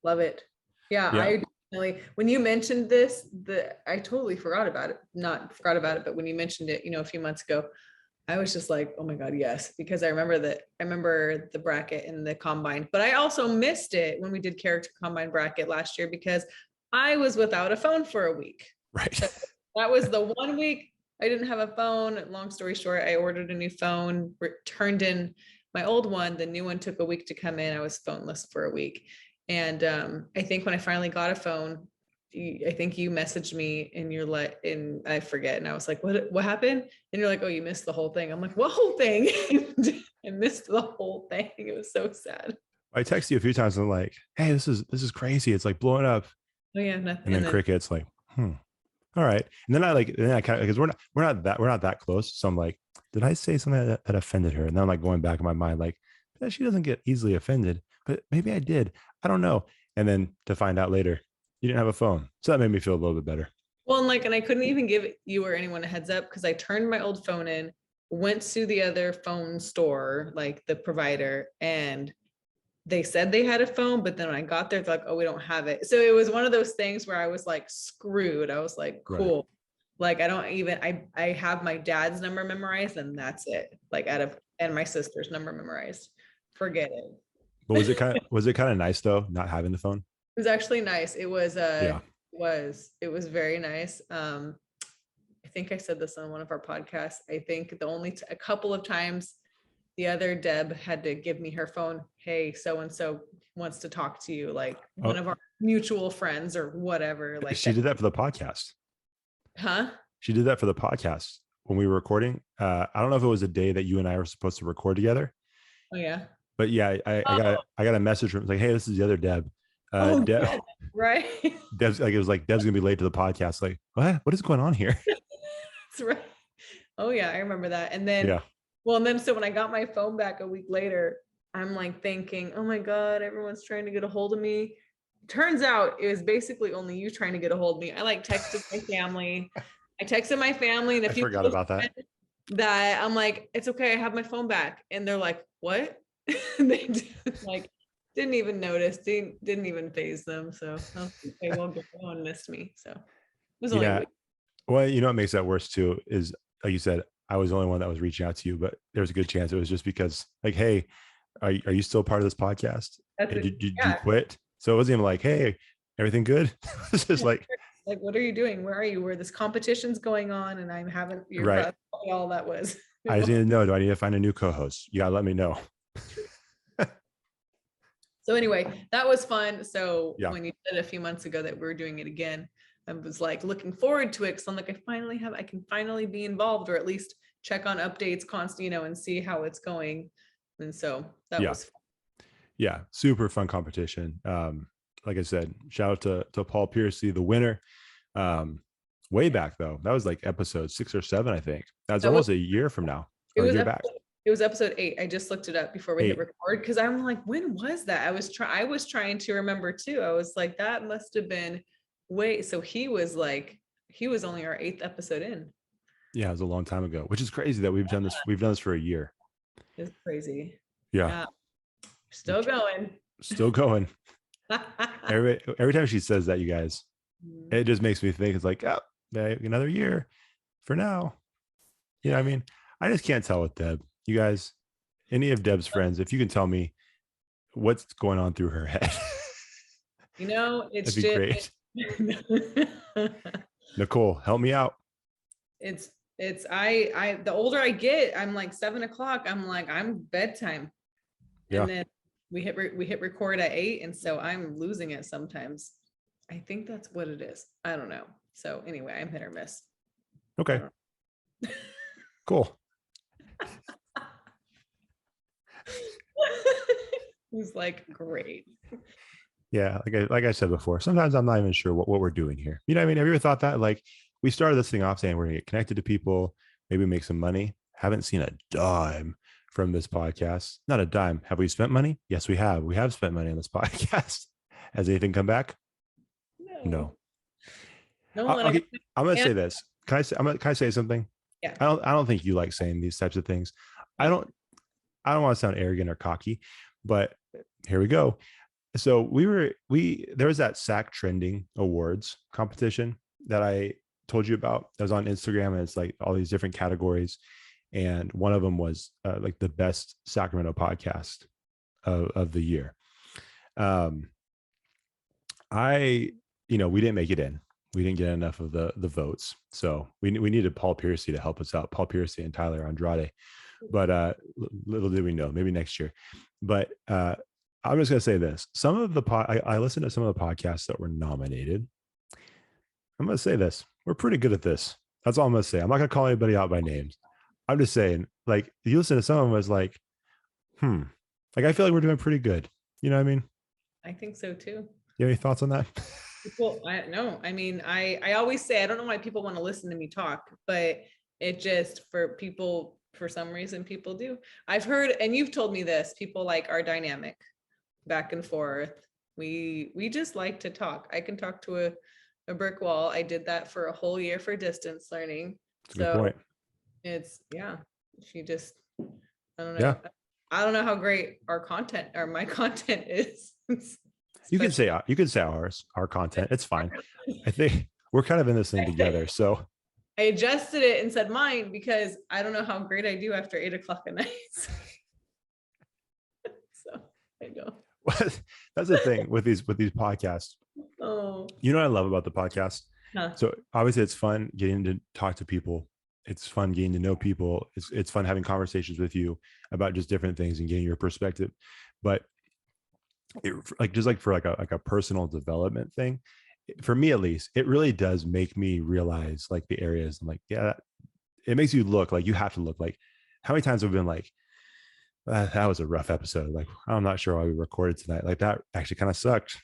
Love it. Yeah. I definitely, when you mentioned this, I totally forgot about it. Not forgot about it, but when you mentioned it, a few months ago, I was just like, oh my God, yes. Because I remember the bracket and the combine, but I also missed it when we did character combine bracket last year because I was without a phone for a week. Right. So that was the 1 week I didn't have a phone. Long story short, I ordered a new phone, turned in my old one. The new one took a week to come in. I was phoneless for a week. And I think when I finally got a phone, I think you messaged me and you're like, and I forget. And I was like, what happened? And you're like, oh, you missed the whole thing. I'm like, what whole thing? I missed the whole thing. It was so sad. I texted you a few times and I'm like, hey, this is crazy. It's like blowing up. Oh yeah. Nothing. And then crickets like, all right. And then I kind of, because we're not that close. So I'm like, did I say something that offended her? And then I'm like going back in my mind, like, she doesn't get easily offended, but maybe I did. I don't know. And then to find out later, you didn't have a phone. So that made me feel a little bit better. Well, and I couldn't even give you or anyone a heads up because I turned my old phone in, went to the other phone store, like the provider, and they said they had a phone, but then when I got there, they're like, oh, we don't have it. So it was one of those things where I was like screwed. I was like, cool. Right. Like, I don't even, I have my dad's number memorized and that's it. Like and my sister's number memorized. Forget it. But was it kind of nice though, not having the phone? It was actually nice. It was, it was very nice. I think I said this on one of our podcasts. I think a couple of times the other Deb had to give me her phone. Hey, so-and-so wants to talk to you. Like one of our mutual friends or whatever. Like she did that for the podcast. Huh? She did that for the podcast when we were recording. I don't know if it was a day that you and I were supposed to record together. Oh yeah. But yeah, I got a message from, like, hey, this is the other Deb. Deb, yeah, right. Deb's like, it was like, Deb's gonna be late to the podcast. Like, what is going on here? That's right. Oh yeah, I remember that. And then, and then so when I got my phone back a week later, I'm like thinking, oh my God, everyone's trying to get a hold of me. Turns out it was basically only you trying to get a hold of me. I texted my family. And I forgot about that I'm like, it's okay, I have my phone back. And they're like, what? They didn't even notice, didn't even faze them. So okay, well, no one missed me. So it was only a week. Well, you know what makes that worse too is, like you said, I was the only one that was reaching out to you, but there's a good chance it was just because, like, hey, are you still part of this podcast? Did you quit? So it wasn't even like, hey, everything good? It's just like what are you doing? Where are you? Where this competition's going on and I'm having right. All that was. I just need to know, do I need to find a new co-host? You gotta let me know. So anyway, that was fun. So when you said a few months ago that we were doing it again, I was like looking forward to it because I'm like, I can finally be involved or at least check on updates constantly, and see how it's going. And so that was fun. Yeah, super fun competition. Like I said, shout out to Paul Piercy, the winner. Way back though, that was like episode 6 or 7, I think. That's almost a year from now. It was episode 8. I just looked it up before we hit record because I'm like, when was that? I was trying to remember too. I was like, that must have been so he was only our 8th episode in. Yeah, it was a long time ago, which is crazy that we've done this for a year. It's crazy. Yeah. Still going. Every time she says that, you guys, it just makes me think it's like, oh, another year for now. You know what I mean? I just can't tell with Deb. You guys, any of Deb's friends, if you can tell me what's going on through her head. It's That'd be great. Nicole, help me out. It's the older I get, I'm like 7 o'clock. I'm like, I'm bedtime. And then we hit record at 8. And so I'm losing it sometimes. I think that's what it is. I don't know. So anyway, I'm hit or miss. Okay. Cool. He's like, great. Yeah, like I said before, sometimes I'm not even sure what we're doing here. You know what I mean? Have you ever thought that? Like, we started this thing off saying we're gonna get connected to people, maybe make some money. Haven't seen a dime from this podcast. Not a dime. Have we spent money? Yes, we have. We have spent money on this podcast. Has anything come back? No. I'm gonna say this. Can I say something? Yeah. I don't think you like saying these types of things. I don't want to sound arrogant or cocky, but here we go. So there was that SAC Trending Awards competition that I told you about. That was on Instagram, and it's like all these different categories. And one of them was like the best Sacramento podcast of the year. We didn't make it in. We didn't get enough of the votes. So we needed Paul Piercy to help us out. Paul Piercy and Tyler Andrade. But little did we know, maybe next year. But I'm just going to say this. Some of the I listened to some of the podcasts that were nominated. I'm going to say this. We're pretty good at this. That's all I'm going to say. I'm not going to call anybody out by names. I'm just saying, like, you listen to some of them as like, like, I feel like we're doing pretty good. You know what I mean? I think so too. You have any thoughts on that? Well, I always say, I don't know why people want to listen to me talk, but it just, for some reason, people do. I've heard, and you've told me this, people like our dynamic back and forth. We just like to talk. I can talk to a brick wall. I did that for a whole year for distance learning. That's a good point. It's, yeah, she just, I don't know. Yeah. I don't know how great our content or my content is. You can say our content. It's fine. I think we're kind of in this thing together. So I adjusted it and said mine because I don't know how great I do after 8:00 at night. So I go. That's the thing with these podcasts. Oh, You know what I love about the podcast? huh. So obviously it's fun getting to talk to people. It's fun getting to know people. It's fun having conversations with you about just different things and getting your perspective. But for a personal development thing, for me at least, it really does make me realize like the areas. I'm like, yeah, it makes you look like you have to look like. How many times have we been like, that was a rough episode. Like, I'm not sure why we recorded tonight. Like that actually kind of sucked.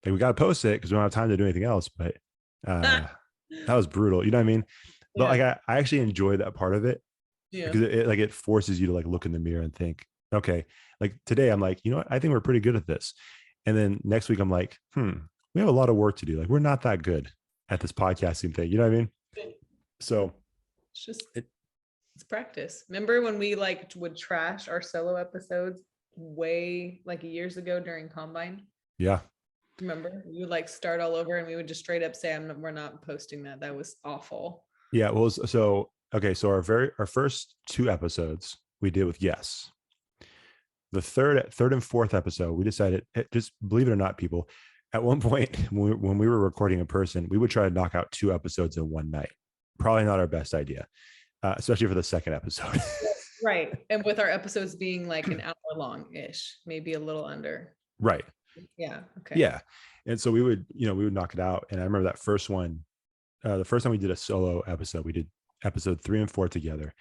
Like we got to post it because we don't have time to do anything else. But that was brutal. You know what I mean? But like I actually enjoy that part of it because it forces you to like look in the mirror and think, okay, like today I'm like, you know what? I think we're pretty good at this. And then next week I'm like, we have a lot of work to do. Like we're not that good at this podcasting thing. You know what I mean? So It's just, it's practice. Remember when we like would trash our solo episodes way like years ago during Combine? Yeah. Remember? We would like start all over and we would just straight up say, we're not posting that. That was awful. Yeah. Well, so our first 2 episodes we did with guests. The third and fourth episode, we decided, just believe it or not, people, at one point when we were recording in person, we would try to knock out 2 episodes in one night. Probably not our best idea, especially for the second episode. Right. And with our episodes being like an hour long ish, maybe a little under. Right. Yeah. Okay. Yeah. And so we would knock it out. And I remember that first one, the first time we did a solo episode, we did episode 3 and 4 together.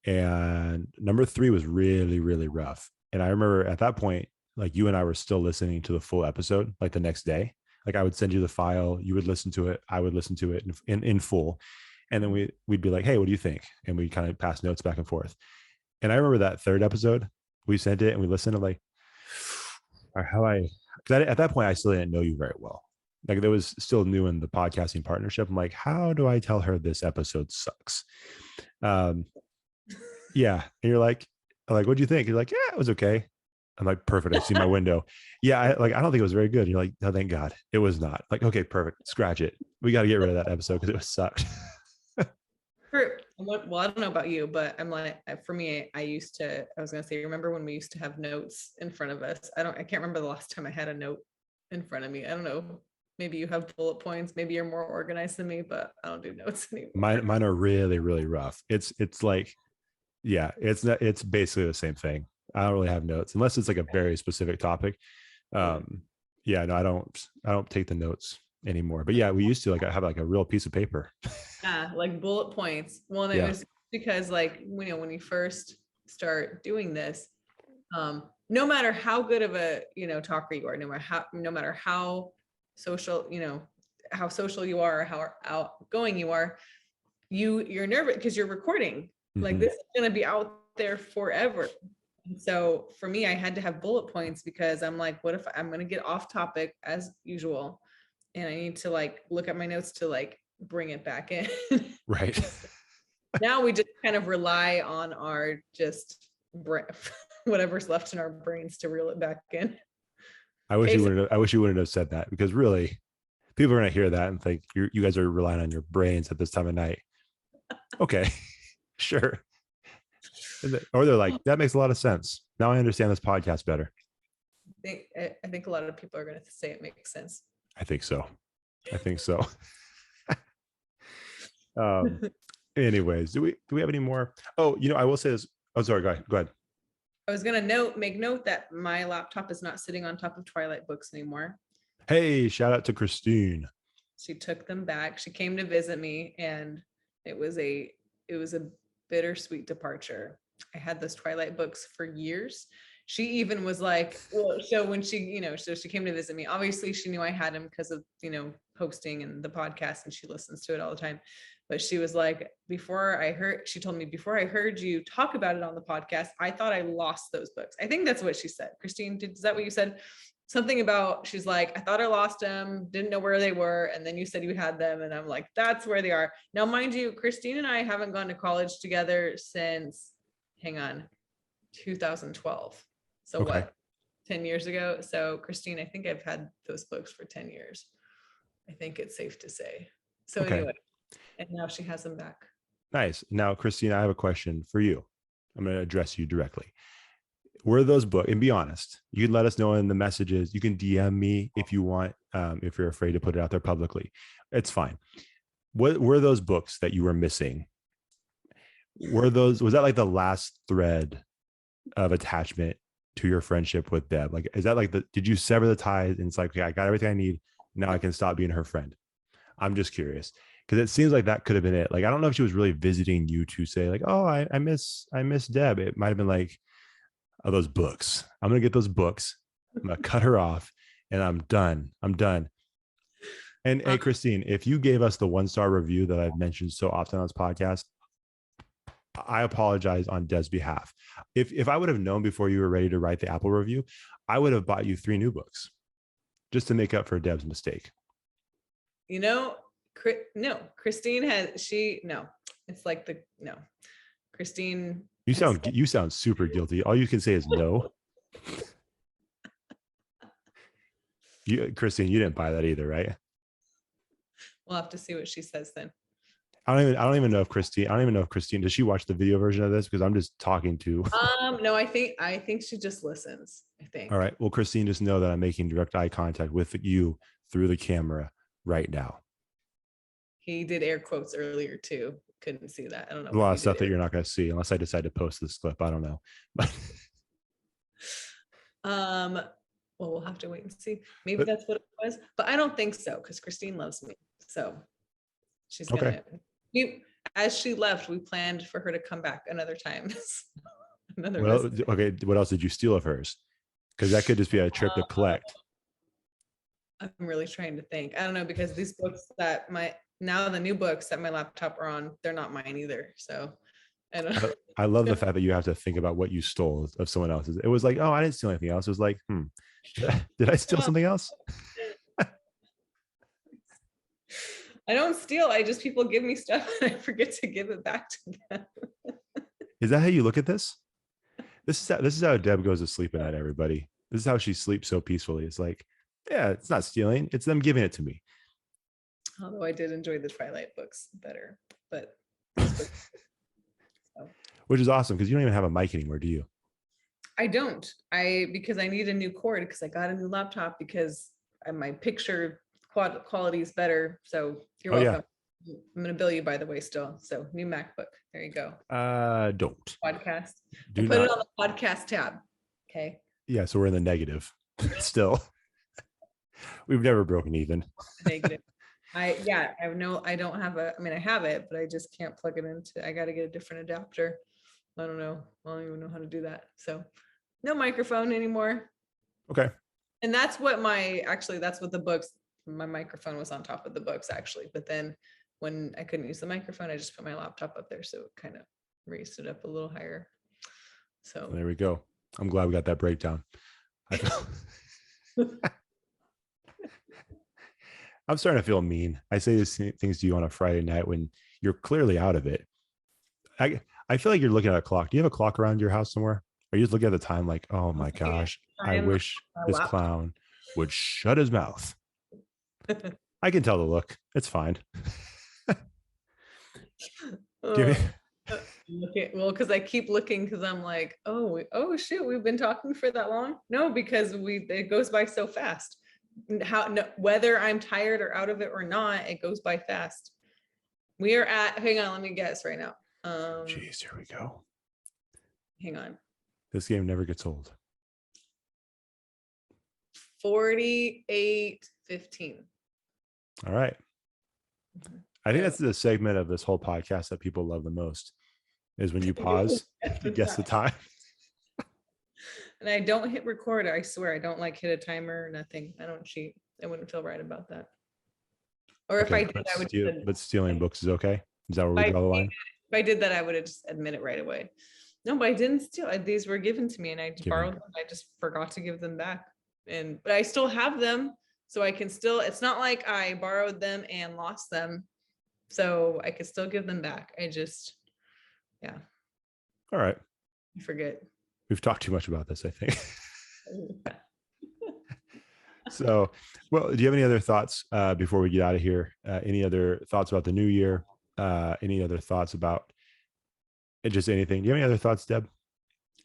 And number 3 was really, really rough. And I remember at that point, like you and I were still listening to the full episode, like the next day. Like I would send you the file, you would listen to it, I would listen to it in full. And then we'd be like, hey, what do you think? And we kind of pass notes back and forth. And I remember that third episode, we sent it and we listened to like, because at that point I still didn't know you very well. Like there was still new in the podcasting partnership. I'm like, how do I tell her this episode sucks? Yeah. And you're like, what'd you think? You're like, yeah, it was okay. I'm like, perfect. I see my window. Yeah. I don't think it was very good. And you're like, oh, thank God. It was not. Like, okay, perfect. Scratch it. We got to get rid of that episode because it was sucked. Well, I don't know about you, but I'm like, for me, I was going to say, remember when we used to have notes in front of us? I can't remember the last time I had a note in front of me. I don't know. Maybe you have bullet points. Maybe you're more organized than me, but I don't do notes anymore. Mine are really, really rough. It's like, yeah, it's basically the same thing. I don't really have notes unless it's like a very specific topic. Yeah, no, I don't take the notes anymore. But yeah, we used to have like a real piece of paper. Yeah, like bullet points. Well, and it was because like, when you first start doing this, no matter how good of a, talker you are, no matter how social, how social you are, or how outgoing you are, you're nervous because you're recording. Like this is going to be out there forever. And so for me, I had to have bullet points because I'm like, what if I'm going to get off topic as usual? And I need to like look at my notes to like bring it back in. Right. Now we just kind of rely on our just whatever's left in our brains to reel it back in. I wish you wouldn't have said that, because really people are going to hear that and think you guys are relying on your brains at this time of night. Okay, sure. Or they're like, that makes a lot of sense. Now I understand this podcast better. I think a lot of people are going to say it makes sense. I think so. Anyways, do we have any more? Oh, I will say this. Oh, sorry. Go ahead. I was going to make note that my laptop is not sitting on top of Twilight books anymore. Hey, shout out to Christine. She took them back. She came to visit me, and it was a bittersweet departure. I had those Twilight books for years. She even was like, well, so when she, so she came to visit me, obviously she knew I had them because of, hosting and the podcast, and she listens to it all the time. But she was like, before I heard you talk about it on the podcast, I thought I lost those books. I think that's what she said. Christine, is that what you said? Something about, she's like, I thought I lost them, didn't know where they were. And then you said you had them. And I'm like, that's where they are. Now, mind you, Christine and I haven't gone to college together since, 2012. So Okay. what, 10 years ago? So Christine, I think I've had those books for 10 years. I think it's safe to say. So anyway, and now she has them back. Nice. Now, Christine, I have a question for you. I'm going to address you directly. Were those books, and be honest, you can let us know in the messages. You can DM me if you want, if you're afraid to put it out there publicly. It's fine. What were those books that you were missing? Was that like the last thread of attachment to your friendship with Deb? Like, is that like did you sever the ties and it's like, okay, I got everything I need. Now I can stop being her friend. I'm just curious, because it seems like that could have been it. Like, I don't know if she was really visiting you to say like, oh, I miss Deb. It might've been like, oh, those books. I'm going to get those books. I'm going to cut her off and I'm done. And hey, Christine, if you gave us the 1-star review that I've mentioned so often on this podcast, I apologize on Deb's behalf. If I would have known before you were ready to write the Apple review, I would have bought you 3 new books just to make up for Deb's mistake. Christine it's like Christine. You sound super guilty. All you can say is no. Christine, you didn't buy that either, right? We'll have to see what she says then. I don't even know if Christine, does she watch the video version of this? Because I'm just talking to. No, I think she just listens, I think. All right. Well, Christine, just know that I'm making direct eye contact with you through the camera right now. He did air quotes earlier too. Couldn't see that. I don't know. A lot of stuff that you're not going to see unless I decide to post this clip. I don't know. But well, we'll have to wait and see. Maybe that's what it was, but I don't think so, because Christine loves me. So she's gonna. Okay. As she left, we planned for her to come back another time. What else did you steal of hers? Because that could just be a trip to collect. I'm really trying to think. I don't know, because these books that the new books that my laptop are on, they're not mine either. So I don't know. I love the fact that you have to think about what you stole of someone else's. It was like, oh, I didn't steal anything else. It was like, did I steal something else? I don't steal. People give me stuff and I forget to give it back to them. Is that how you look at this? This is how Deb goes to sleep at night, everybody. This is how she sleeps so peacefully. It's like, yeah, it's not stealing. It's them giving it to me. Although I did enjoy the Twilight books better, but which is awesome, because you don't even have a mic anymore, do you? I don't. Because I need a new cord, because I got a new laptop, because my picture quality is better. So you're welcome. Yeah. I'm going to bill you, by the way, still. So new MacBook. There you go. Don't. Podcast. Put it on the podcast tab. Okay. Yeah. So we're in the negative still. We've never broken even. Negative. I don't have I have it, but I just can't plug it into. I got to get a different adapter. I don't know. I don't even know how to do that. So no microphone anymore. Okay. And that's what my microphone was on top of the books, actually. But then when I couldn't use the microphone, I just put my laptop up there. So it kind of raised it up a little higher. So there we go. I'm glad we got that breakdown. I'm starting to feel mean. I say these things to you on a Friday night when you're clearly out of it. I feel like you're looking at a clock. Do you have a clock around your house somewhere? Or you just look at the time like, oh my gosh, I wish this clown would shut his mouth. I can tell the look. It's fine. Well, because I keep looking, because I'm like, oh shoot, we've been talking for that long? No, because it goes by so fast. Whether I'm tired or out of it or not, it goes by fast. We are at, hang on, let me guess right now. Jeez, here we go. Hang on. This game never gets old. 48:15. All right. Mm-hmm. I think that's the segment of this whole podcast that people love the most, is when you pause to guess the time. And I don't hit record. I swear, I don't hit a timer or nothing. I don't cheat. I wouldn't feel right about that. Or if Okay, I did, I would just but stealing books is okay. Is that where we If I draw the line? if I did that, I would have just admit it right away. No, but I didn't steal. These were given to me, and I just borrowed them. I just forgot to give them back, but I still have them, so I can still. It's not like I borrowed them and lost them, so I could still give them back. Yeah. All right. I forget. We've talked too much about this, I think. So, well, do you have any other thoughts before we get out of here? Any other thoughts about the new year? Any other thoughts about just anything? Do you have any other thoughts, Deb?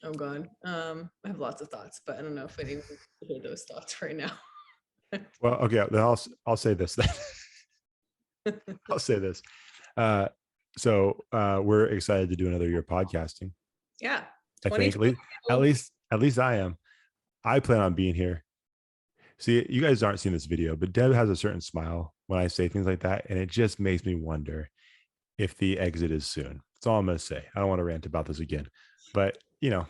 Oh God. I have lots of thoughts, but I don't know if I need to hear those thoughts right now. Well, okay, then I'll say this then. I'll say this. So we're excited to do another year of podcasting. Yeah. I think at least I am. I plan on being here. See, you guys aren't seeing this video, but Deb has a certain smile when I say things like that, and it just makes me wonder if the exit is soon. That's all I'm going to say. I don't want to rant about this again, but I'll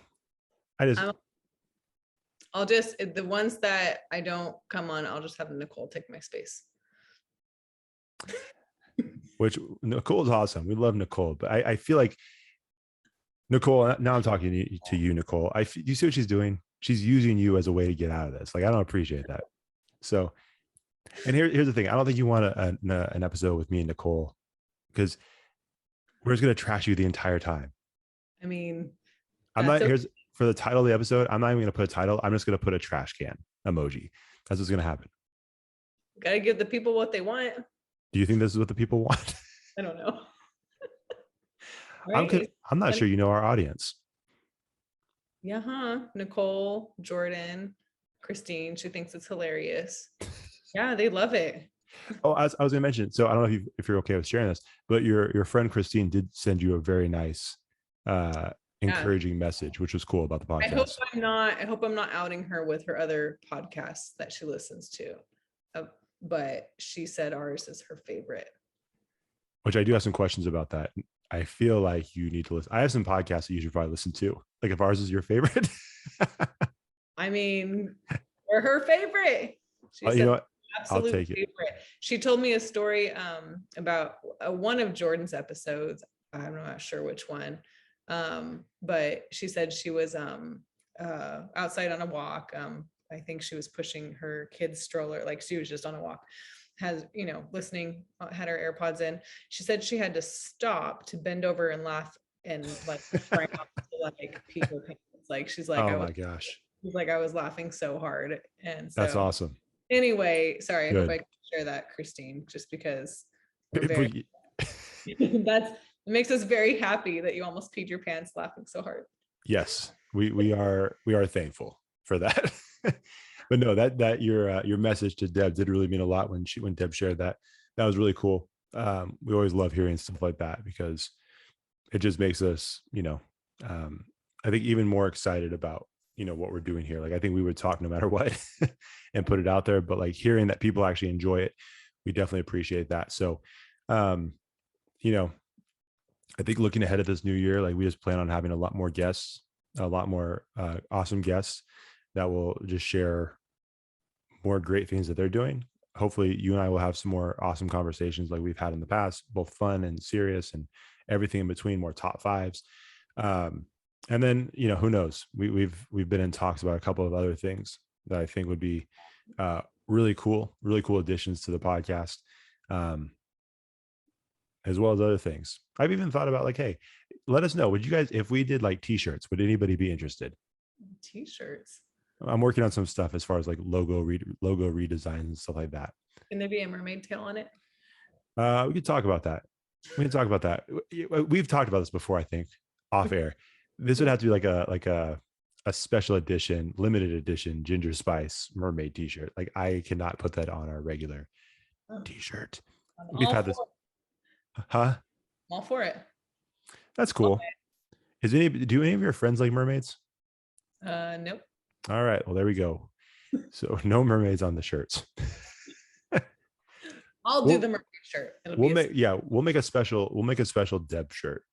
just, the ones that I don't come on, I'll just have Nicole take my space. Which Nicole's awesome. We love Nicole, but I feel like Nicole, now I'm talking to you, Nicole. Do you see what she's doing? She's using you as a way to get out of this. Like, I don't appreciate that. So, and here's the thing. I don't think you want an episode with me and Nicole, because we're just going to trash you the entire time. I mean, here's for the title of the episode. I'm not even going to put a title. I'm just going to put a trash can emoji. That's what's going to happen. Gotta give the people what they want. Do you think this is what the people want? I don't know. Right? I'm not sure you know our audience. Yeah, Nicole, Jordan, Christine, she thinks it's hilarious. Yeah, they love it. Oh, I was going to mention, so I don't know if you're okay with sharing this, but your friend Christine did send you a very nice, encouraging message, which was cool about the podcast. I hope I'm not outing her with her other podcasts that she listens to, but she said ours is her favorite. Which I do have some questions about that. I feel like you need to listen. I have some podcasts that you should probably listen to. Like, if ours is your favorite. I mean, we're her favorite. She said, you know what? Absolute I'll take it. favorite. She told me a story about one of Jordan's episodes. I'm not sure which one, but she said she was outside on a walk. I think she was pushing her kid's stroller, like she was just on a walk, listening, had her AirPods in. She said she had to stop to bend over and laugh and like try not to like pee her pants. Like, she's like, oh my gosh. She's like, I was laughing so hard. And so, that's awesome. Anyway, sorry, Good. I hope I can share that, Christine, just because It makes us very happy that you almost peed your pants laughing so hard. Yes, we are thankful for that. But no, that your message to Deb did really mean a lot when Deb shared that. That was really cool. We always love hearing stuff like that, because it just makes us, I think, even more excited about, what we're doing here. Like, I think we would talk no matter what and put it out there, but like hearing that people actually enjoy it, we definitely appreciate that. So, I think looking ahead at this new year, like, we just plan on having a lot more guests, a lot more awesome guests that will just share more great things that they're doing. Hopefully you and I will have some more awesome conversations like we've had in the past, both fun and serious and everything in between, more top fives. And then, who knows, we've been in talks about a couple of other things that I think would be really cool additions to the podcast, as well as other things. I've even thought about, like, hey, let us know, would you guys, if we did like t-shirts, would anybody be interested? T-shirts. I'm working on some stuff as far as like logo redesigns and stuff like that. Can there be a mermaid tail on it? We could talk about that. We've talked about this before, I think, off air. This would have to be like a special edition, limited edition ginger spice mermaid t-shirt. Like, I cannot put that on our regular t-shirt. We've had this. Huh? I'm all for it. That's cool. Okay. Do any of your friends like mermaids? Nope. All right. Well, there we go. So no mermaids on the shirts. I'll do the mermaid shirt. We'll make a special Deb shirt.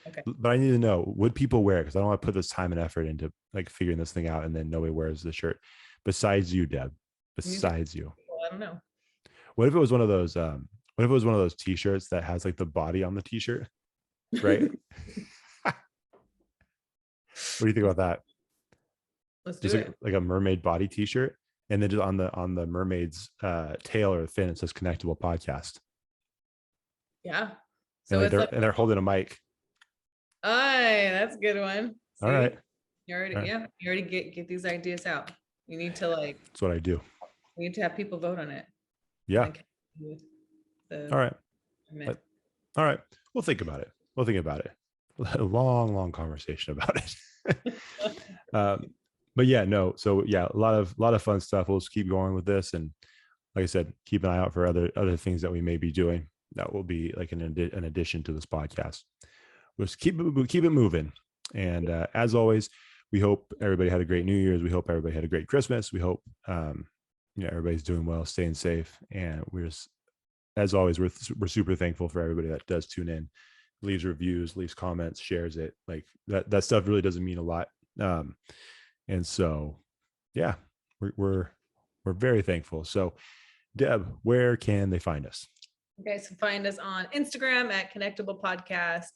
Okay. But I need to know, would people wear it? Because I don't want to put this time and effort into like figuring this thing out and then nobody wears the shirt besides you, Deb. Besides you. Well, I don't know. What if it was one of those? What What if it was one of those t-shirts that has like the body on the t-shirt, right? What do you think about that? Let's do Just it. like a mermaid body t-shirt, and then just on the mermaid's tail or fin, it says Connectable Podcast. Yeah. And So like it's like, they're holding a mic. aye, that's a good one. All See? right. You already, All right. yeah, you already get these ideas out. You need to That's what I do. we need to have people vote on it. Yeah. Like, with the All right. amendment. All right. We'll think about it. A long conversation about it. But yeah, no. So yeah, a lot of fun stuff. We'll just keep going with this, and like I said, keep an eye out for other things that we may be doing. That will be like an addition to this podcast. We'll just keep it moving. And as always, we hope everybody had a great New Year's. We hope everybody had a great Christmas. We hope everybody's doing well, staying safe, and we're just, as always, we're super thankful for everybody that does tune in, leaves reviews, leaves comments, shares it. Like that stuff really doesn't mean a lot. And so, yeah, we're very thankful. So, Deb, where can they find us? Okay, so find us on Instagram at Connectable Podcast.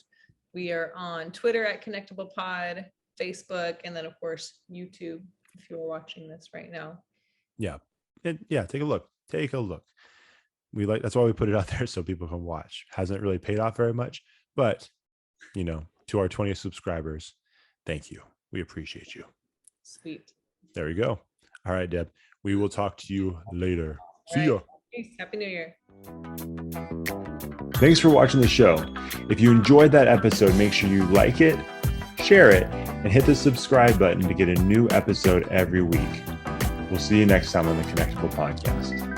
We are on Twitter at Connectable Pod, Facebook, and then of course YouTube if you are watching this right now. Yeah. Take a look. That's why we put it out there so people can watch. Hasn't really paid off very much, but to our 20 subscribers, thank you. We appreciate you. Sweet. There we go. All right, Deb. We will talk to you later. See ya. Peace. Happy New Year. Thanks for watching the show. If you enjoyed that episode, make sure you like it, share it, and hit the subscribe button to get a new episode every week. We'll see you next time on the Connectable Podcast.